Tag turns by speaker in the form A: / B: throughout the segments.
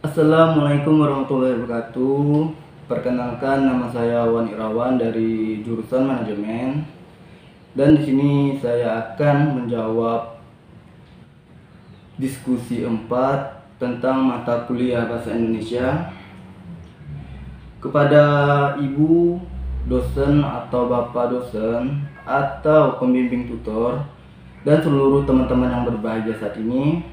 A: Assalamualaikum warahmatullahi wabarakatuh. Perkenalkan, nama saya Wan Irawan dari jurusan manajemen. Dan di sini saya akan menjawab diskusi 4 tentang mata kuliah bahasa Indonesia kepada ibu dosen atau bapak dosen atau pembimbing tutor dan seluruh teman-teman yang berbahagia saat ini.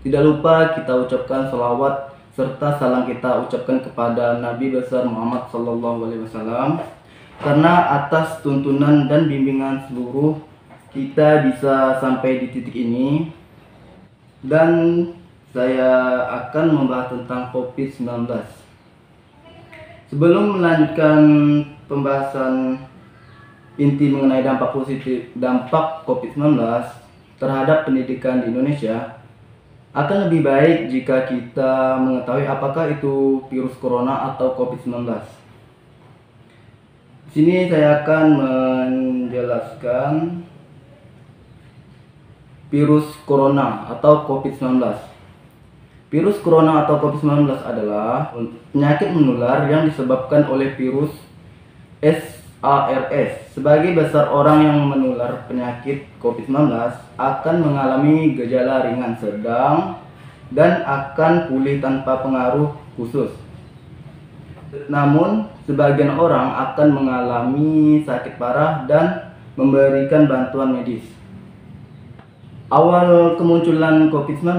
A: Tidak lupa kita ucapkan sholawat serta salam kita ucapkan kepada Nabi besar Muhammad SAW, karena atas tuntunan dan bimbingan seluruh kita bisa sampai di titik ini. Dan saya akan membahas tentang COVID-19. Sebelum melanjutkan pembahasan inti mengenai dampak COVID-19 terhadap pendidikan di Indonesia, akan lebih baik jika kita mengetahui apakah itu virus corona atau COVID-19. Di sini saya akan menjelaskan virus corona atau COVID-19. Virus corona atau COVID-19 adalah penyakit menular yang disebabkan oleh virus SARS. Sebagai besar orang yang menular penyakit COVID-19 akan mengalami gejala ringan sedang dan akan pulih tanpa pengaruh khusus. Namun, sebagian orang akan mengalami sakit parah dan memberikan bantuan medis. Awal kemunculan COVID-19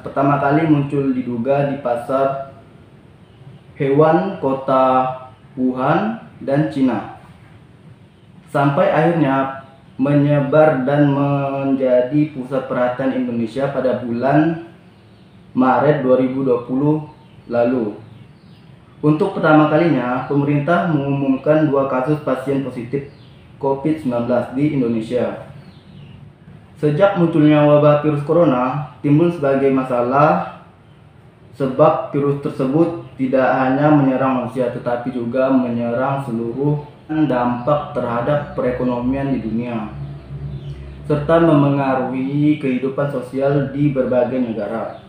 A: pertama kali muncul diduga di pasar hewan kota Wuhan dan Cina, sampai akhirnya menyebar dan menjadi pusat perhatian Indonesia pada bulan Maret 2020 lalu. Untuk pertama kalinya, pemerintah mengumumkan 2 kasus pasien positif COVID-19 di Indonesia. Sejak munculnya wabah virus corona timbul sebagai masalah sebab virus tersebut tidak hanya menyerang manusia tetapi juga menyerang seluruh dampak terhadap perekonomian di dunia serta memengaruhi kehidupan sosial di berbagai negara.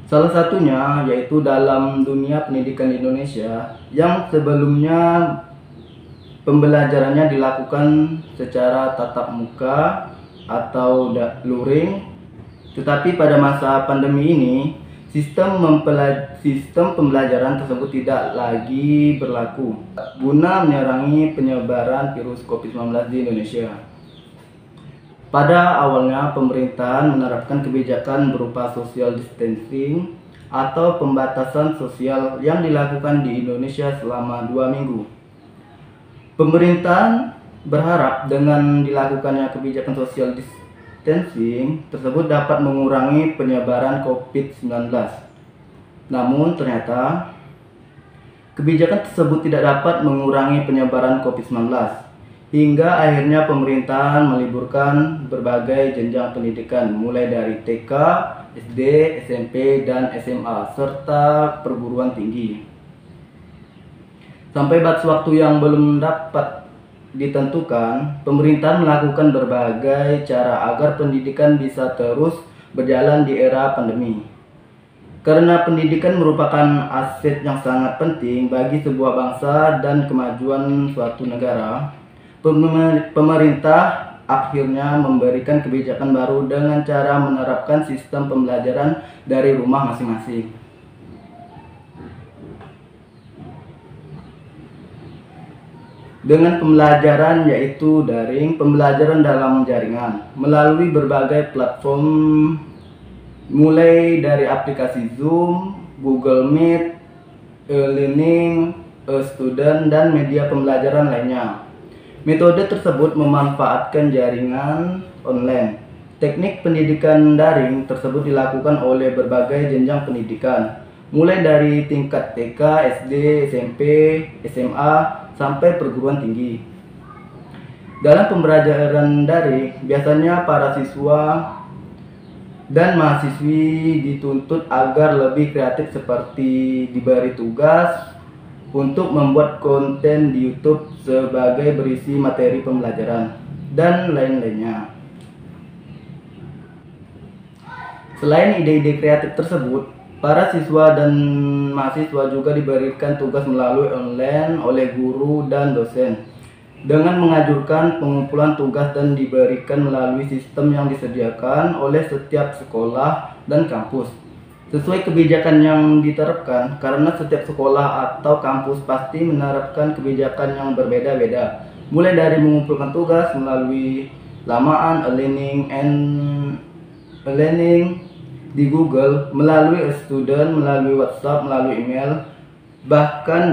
A: Salah satunya yaitu dalam dunia pendidikan di Indonesia yang sebelumnya pembelajarannya dilakukan secara tatap muka atau luring, tetapi pada masa pandemi ini sistem pembelajaran tersebut tidak lagi berlaku guna menyerangi penyebaran virus COVID-19 di Indonesia. Pada awalnya pemerintahan menerapkan kebijakan berupa social distancing atau pembatasan sosial yang dilakukan di Indonesia selama 2 minggu. Pemerintahan berharap dengan dilakukannya kebijakan social distancing tersebut dapat mengurangi penyebaran COVID-19. Namun ternyata kebijakan tersebut tidak dapat mengurangi penyebaran COVID-19 hingga akhirnya pemerintahan meliburkan berbagai jenjang pendidikan mulai dari TK, SD, SMP, dan SMA serta perguruan tinggi. Sampai batas waktu yang belum dapat ditentukan, pemerintah melakukan berbagai cara agar pendidikan bisa terus berjalan di era pandemi. Karena pendidikan merupakan aset yang sangat penting bagi sebuah bangsa dan kemajuan suatu negara, pemerintah akhirnya memberikan kebijakan baru dengan cara menerapkan sistem pembelajaran dari rumah masing-masing. Dengan pembelajaran yaitu daring, pembelajaran dalam jaringan melalui berbagai platform mulai dari aplikasi Zoom, Google Meet, e-learning, e-student, dan media pembelajaran lainnya. Metode tersebut memanfaatkan jaringan online. Teknik pendidikan daring tersebut dilakukan oleh berbagai jenjang pendidikan, mulai dari tingkat TK, SD, SMP, SMA, sampai perguruan tinggi. Dalam pembelajaran daring, biasanya para siswa dan mahasiswi dituntut agar lebih kreatif seperti diberi tugas untuk membuat konten di YouTube sebagai berisi materi pembelajaran dan lain-lainnya. Selain ide-ide kreatif tersebut, para siswa dan mahasiswa juga diberikan tugas melalui online oleh guru dan dosen dengan mengajukan pengumpulan tugas dan diberikan melalui sistem yang disediakan oleh setiap sekolah dan kampus sesuai kebijakan yang diterapkan, karena setiap sekolah atau kampus pasti menerapkan kebijakan yang berbeda-beda, mulai dari mengumpulkan tugas melalui laman e-learning di Google, melalui student, melalui WhatsApp, melalui email, bahkan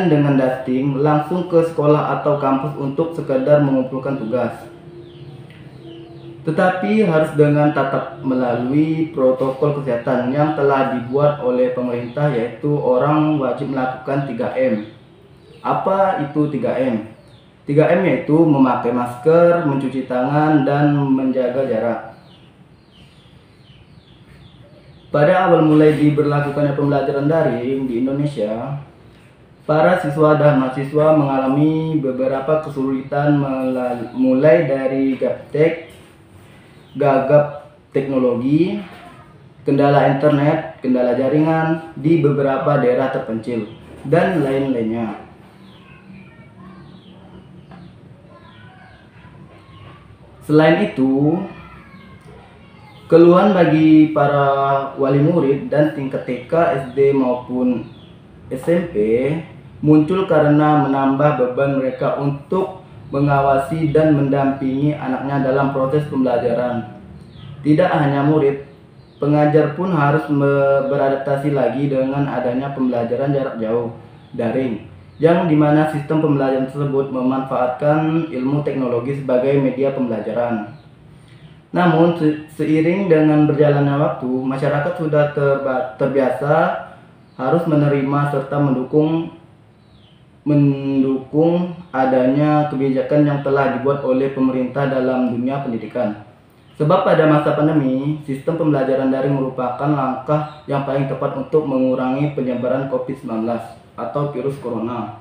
A: dengan dating langsung ke sekolah atau kampus untuk sekedar mengumpulkan tugas. Tetapi harus dengan tatap melalui protokol kesehatan yang telah dibuat oleh pemerintah, yaitu orang wajib melakukan 3M. Apa itu 3M? 3M yaitu memakai masker, mencuci tangan, dan menjaga jarak. Pada awal mulai diberlakukannya pembelajaran daring di Indonesia, para siswa dan mahasiswa mengalami beberapa kesulitan mulai dari gagap teknologi, kendala internet, kendala jaringan di beberapa daerah terpencil, dan lain-lainnya. Selain itu, keluhan bagi para wali murid dan tingkat TK, SD maupun SMP muncul karena menambah beban mereka untuk mengawasi dan mendampingi anaknya dalam proses pembelajaran. Tidak hanya murid, pengajar pun harus beradaptasi lagi dengan adanya pembelajaran jarak jauh daring, yang dimana sistem pembelajaran tersebut memanfaatkan ilmu teknologi sebagai media pembelajaran. Namun seiring dengan berjalannya waktu, masyarakat sudah terbiasa harus menerima serta mendukung adanya kebijakan yang telah dibuat oleh pemerintah dalam dunia pendidikan. Sebab pada masa pandemi, sistem pembelajaran daring merupakan langkah yang paling tepat untuk mengurangi penyebaran COVID-19 atau virus corona.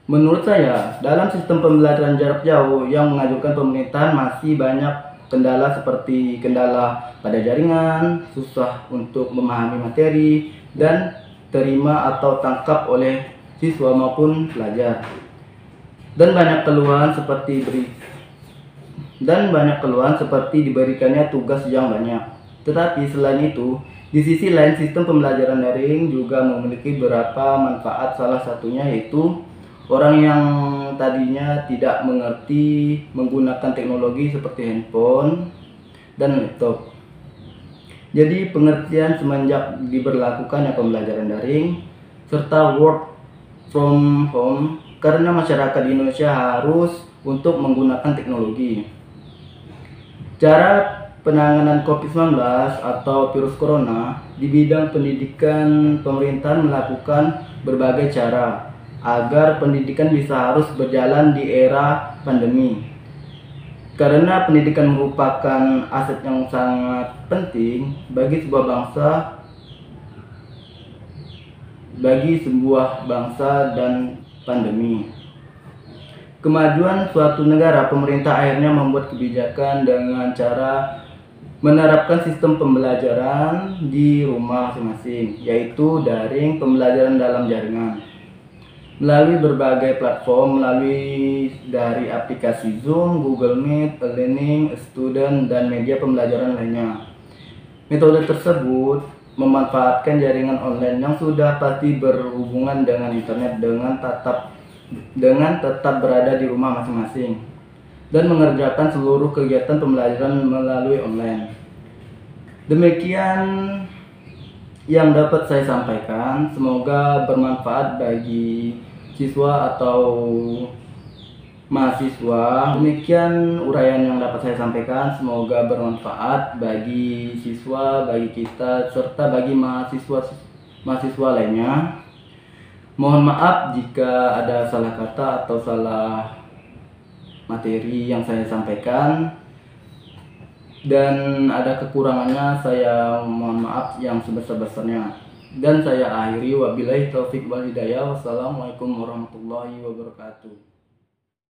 A: Menurut saya, dalam sistem pembelajaran jarak jauh yang mengajukan pemerintahan masih banyak kendala, seperti kendala pada jaringan, susah untuk memahami materi, dan terima atau tangkap oleh siswa maupun pelajar. Dan banyak keluhan seperti diberikannya tugas yang banyak. Tetapi selain itu, di sisi lain sistem pembelajaran daring juga memiliki beberapa manfaat. Salah satunya yaitu orang yang tadinya tidak mengerti menggunakan teknologi seperti handphone dan laptop. Jadi pengertian semenjak diberlakukannya pembelajaran daring serta work from home, karena masyarakat di Indonesia harus untuk menggunakan teknologi. Cara penanganan COVID-19 atau virus corona di bidang pendidikan, pemerintahan melakukan berbagai cara agar pendidikan bisa harus berjalan di era pandemi. Karena pendidikan merupakan aset yang sangat penting bagi sebuah bangsa dan pandemi. Kemajuan suatu negara, pemerintah akhirnya membuat kebijakan dengan cara menerapkan sistem pembelajaran di rumah masing-masing, yaitu daring, pembelajaran dalam jaringan, melalui berbagai platform, melalui dari aplikasi Zoom, Google Meet, e-learning, student, dan media pembelajaran lainnya. Metode tersebut memanfaatkan jaringan online yang sudah pasti berhubungan dengan internet dengan tetap berada di rumah masing-masing dan mengerjakan seluruh kegiatan pembelajaran melalui online. Demikian yang dapat saya sampaikan, semoga bermanfaat bagi siswa atau mahasiswa. Demikian uraian yang dapat saya sampaikan, semoga bermanfaat bagi siswa, bagi kita, serta bagi mahasiswa lainnya. Mohon maaf jika ada salah kata atau salah materi yang saya sampaikan, dan ada kekurangannya saya mohon maaf yang sebesar-besarnya. Dan saya akhiri, wabillahi taufik wal hidayah. Wassalamualaikum warahmatullahi wabarakatuh.